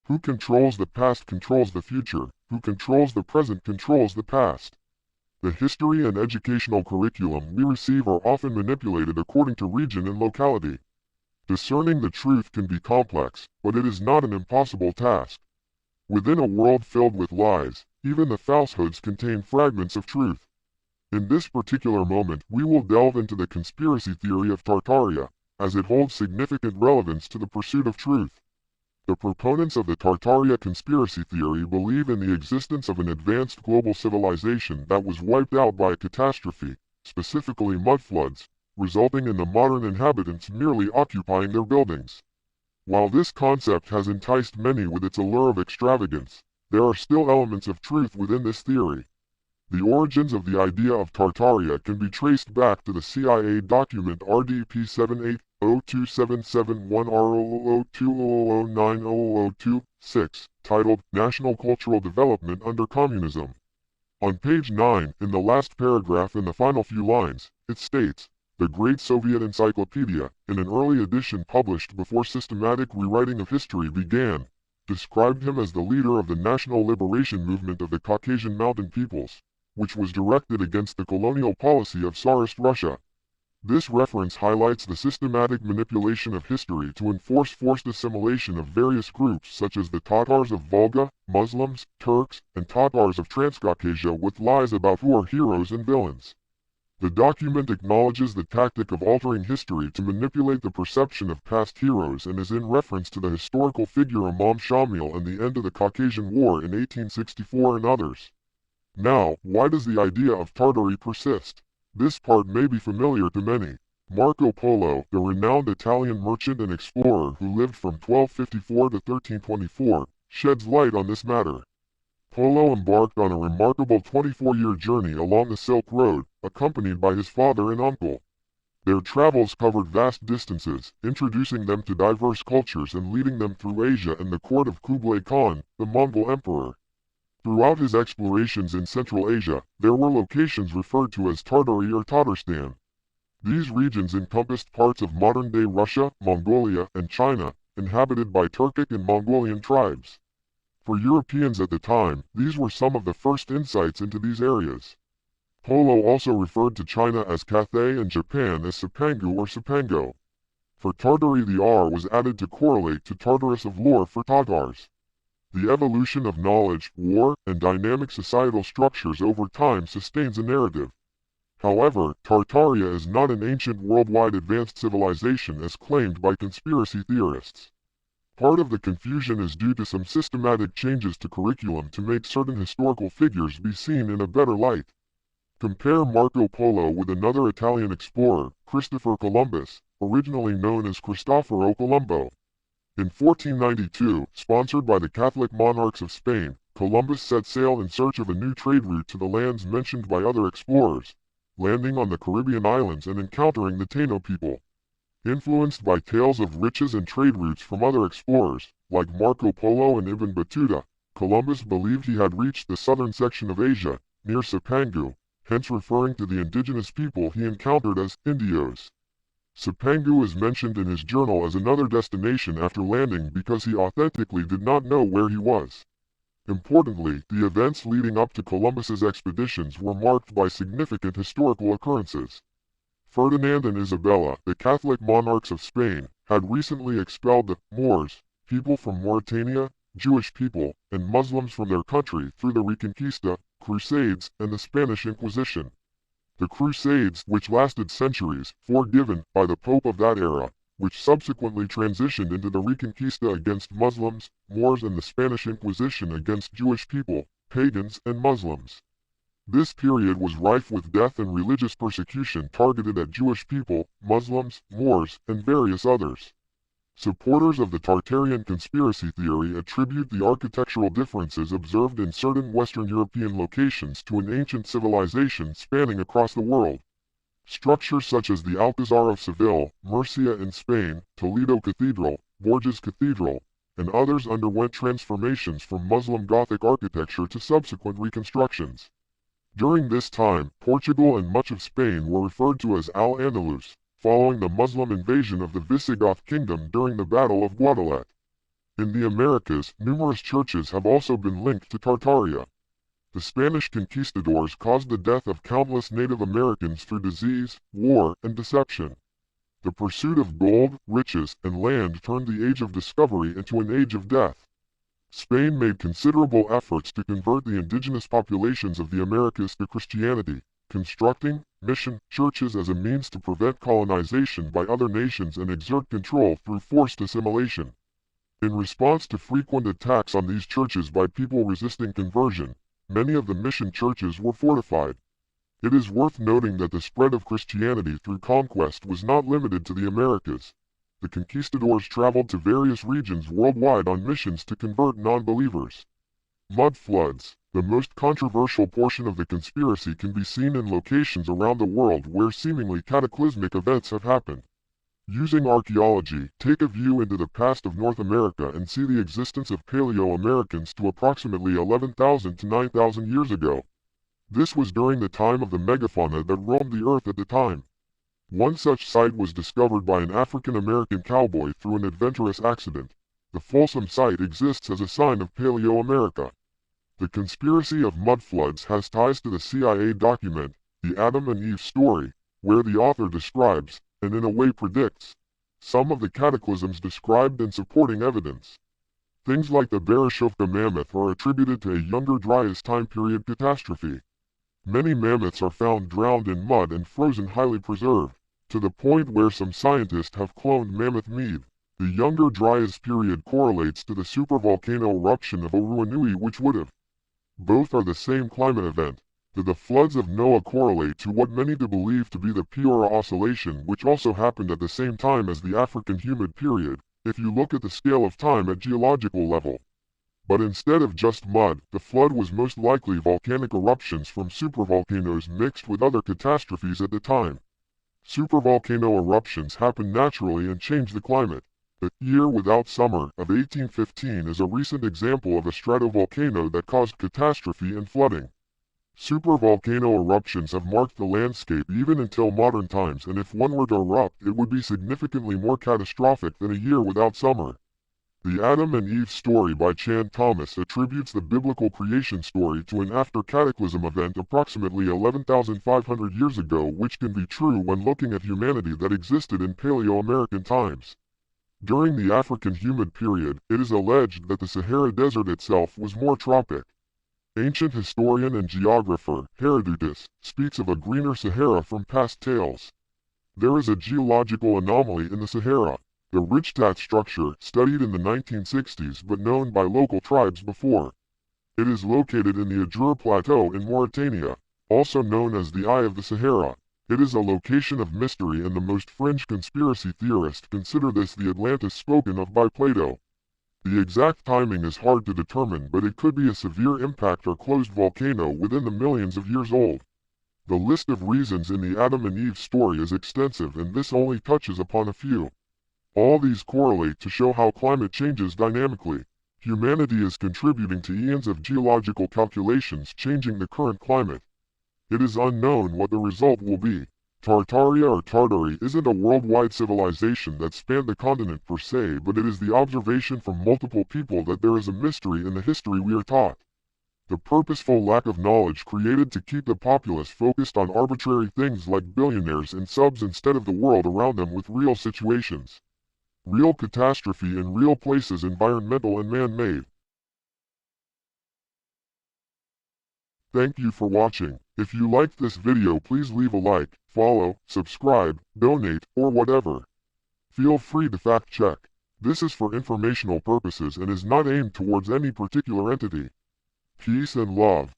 Who controls the past controls the future. Who controls the present controls the past. The history and educational curriculum we receive are often manipulated according to region and locality. Discerning the truth can be complex, but it is not an impossible task. Within a world filled with lies, even the falsehoods contain fragments of truth. In this particular moment, we will delve into the conspiracy theory of Tartaria, as it holds significant relevance to the pursuit of truth. The proponents of the Tartaria conspiracy theory believe in the existence of an advanced global civilization that was wiped out by a catastrophe, specifically mudfloods, resulting in the modern inhabitants merely occupying their buildings. While this concept has enticed many with its allure of extravagance, there are still elements of truth within this theory. The origins of the idea of Tartaria can be traced back to the CIA document RDP 78027710002000900026, titled National Cultural Development Under Communism. On page 9, in the last paragraph in the final few lines, it states, "The Great Soviet Encyclopedia, in an early edition published before systematic rewriting of history began, described him as the leader of the national liberation movement of the Caucasian mountain peoples, which was directed against the colonial policy of Tsarist Russia." This reference highlights the systematic manipulation of history to enforce forced assimilation of various groups such as the Tatars of Volga, Muslims, Turks, and Tatars of Transcaucasia with lies about who are heroes and villains. The document acknowledges the tactic of altering history to manipulate the perception of past heroes and is in reference to the historical figure Imam Shamil and the end of the Caucasian War in 1864 and others. Now, why does the idea of Tartary persist? This part may be familiar to many. Marco Polo, the renowned Italian merchant and explorer who lived from 1254 to 1324, sheds light on this matter. Polo embarked on a remarkable 24-year journey along the Silk Road, accompanied by his father and uncle. Their travels covered vast distances, introducing them to diverse cultures and leading them through Asia and the court of Kublai Khan, the Mongol emperor. Throughout his explorations in Central Asia, there were locations referred to as Tartary or Tatarstan. These regions encompassed parts of modern-day Russia, Mongolia, and China, inhabited by Turkic and Mongolian tribes. For Europeans at the time, these were some of the first insights into these areas. Polo also referred to China as Cathay and Japan as Cipangu or Cipango. For Tartary the R was added to correlate to Tartarus of lore for Tatars. The evolution of knowledge, war, and dynamic societal structures over time sustains a narrative. However, Tartaria is not an ancient worldwide advanced civilization as claimed by conspiracy theorists. Part of the confusion is due to some systematic changes to curriculum to make certain historical figures be seen in a better light. Compare Marco Polo with another Italian explorer, Christopher Columbus, originally known as Cristoforo Colombo. In 1492, sponsored by the Catholic monarchs of Spain, Columbus set sail in search of a new trade route to the lands mentioned by other explorers, landing on the Caribbean islands and encountering the Taino people. Influenced by tales of riches and trade routes from other explorers, like Marco Polo and Ibn Battuta, Columbus believed he had reached the southern section of Asia, near Cipangu, hence referring to the indigenous people he encountered as Indios. Cipangu is mentioned in his journal as another destination after landing because he authentically did not know where he was. Importantly, the events leading up to Columbus's expeditions were marked by significant historical occurrences. Ferdinand and Isabella, the Catholic monarchs of Spain, had recently expelled the Moors, people from Mauritania, Jewish people, and Muslims from their country through the Reconquista, Crusades, and the Spanish Inquisition. The Crusades, which lasted centuries, forgiven by the Pope of that era, which subsequently transitioned into the Reconquista against Muslims, Moors and the Spanish Inquisition against Jewish people, pagans, and Muslims. This period was rife with death and religious persecution targeted at Jewish people, Muslims, Moors, and various others. Supporters of the Tartarian conspiracy theory attribute the architectural differences observed in certain Western European locations to an ancient civilization spanning across the world. Structures such as the Alcazar of Seville, Murcia in Spain, Toledo Cathedral, Bourges Cathedral, and others underwent transformations from Muslim Gothic architecture to subsequent reconstructions. During this time, Portugal and much of Spain were referred to as Al-Andalus, following the Muslim invasion of the Visigoth kingdom during the Battle of Guadalete. In the Americas, numerous churches have also been linked to Tartaria. The Spanish conquistadors caused the death of countless Native Americans through disease, war, and deception. The pursuit of gold, riches, and land turned the age of discovery into an age of death. Spain made considerable efforts to convert the indigenous populations of the Americas to Christianity, constructing mission churches as a means to prevent colonization by other nations and exert control through forced assimilation. In response to frequent attacks on these churches by people resisting conversion, many of the mission churches were fortified. It is worth noting that the spread of Christianity through conquest was not limited to the Americas. The conquistadors traveled to various regions worldwide on missions to convert non-believers. Mudfloods. The most controversial portion of the conspiracy can be seen in locations around the world where seemingly cataclysmic events have happened. Using archaeology, take a view into the past of North America and see the existence of Paleo-Americans to approximately 11,000 to 9,000 years ago. This was during the time of the megafauna that roamed the earth at the time. One such site was discovered by an African-American cowboy through an adventurous accident. The Folsom site exists as a sign of Paleo-America. The conspiracy of mudfloods has ties to the CIA document, The Adam and Eve Story, where the author describes, and in a way predicts, some of the cataclysms described in supporting evidence. Things like the Bereshovka mammoth are attributed to a Younger Dryas time period catastrophe. Many mammoths are found drowned in mud and frozen highly preserved, to the point where some scientists have cloned mammoth meat. The Younger Dryas period correlates to the supervolcano eruption of Oruanui, which would have. Both are the same climate event. The floods of Noah correlate to what many believe to be the Peora Oscillation, which also happened at the same time as the African humid period, if you look at the scale of time at geological level. But instead of just mud, the flood was most likely volcanic eruptions from supervolcanoes mixed with other catastrophes at the time. Supervolcano eruptions happen naturally and change the climate. The Year Without Summer of 1815 is a recent example of a stratovolcano that caused catastrophe and flooding. Supervolcano eruptions have marked the landscape even until modern times, and if one were to erupt, it would be significantly more catastrophic than A Year Without Summer. The Adam and Eve Story by Chan Thomas attributes the biblical creation story to an after-cataclysm event approximately 11,500 years ago, which can be true when looking at humanity that existed in Paleo-American times. During the African humid period, it is alleged that the Sahara Desert itself was more tropic. Ancient historian and geographer Herodotus speaks of a greener Sahara from past tales. There is a geological anomaly in the Sahara. The Richthofen structure, studied in the 1960s but known by local tribes before. It is located in the Adjura Plateau in Mauritania, also known as the Eye of the Sahara. It is a location of mystery, and the most fringe conspiracy theorists consider this the Atlantis spoken of by Plato. The exact timing is hard to determine, but it could be a severe impact or closed volcano within the millions of years old. The list of reasons in the Adam and Eve story is extensive, and this only touches upon a few. All these correlate to show how climate changes dynamically. Humanity is contributing to eons of geological calculations changing the current climate. It is unknown what the result will be. Tartaria or Tartary isn't a worldwide civilization that spanned the continent per se, but it is the observation from multiple people that there is a mystery in the history we are taught. The purposeful lack of knowledge created to keep the populace focused on arbitrary things like billionaires and subs instead of the world around them with real situations. Real catastrophe in real places, environmental and man-made. Thank you for watching. If you liked this video, please leave a like, follow, subscribe, donate, or whatever. Feel free to fact check. This is for informational purposes and is not aimed towards any particular entity. Peace and love.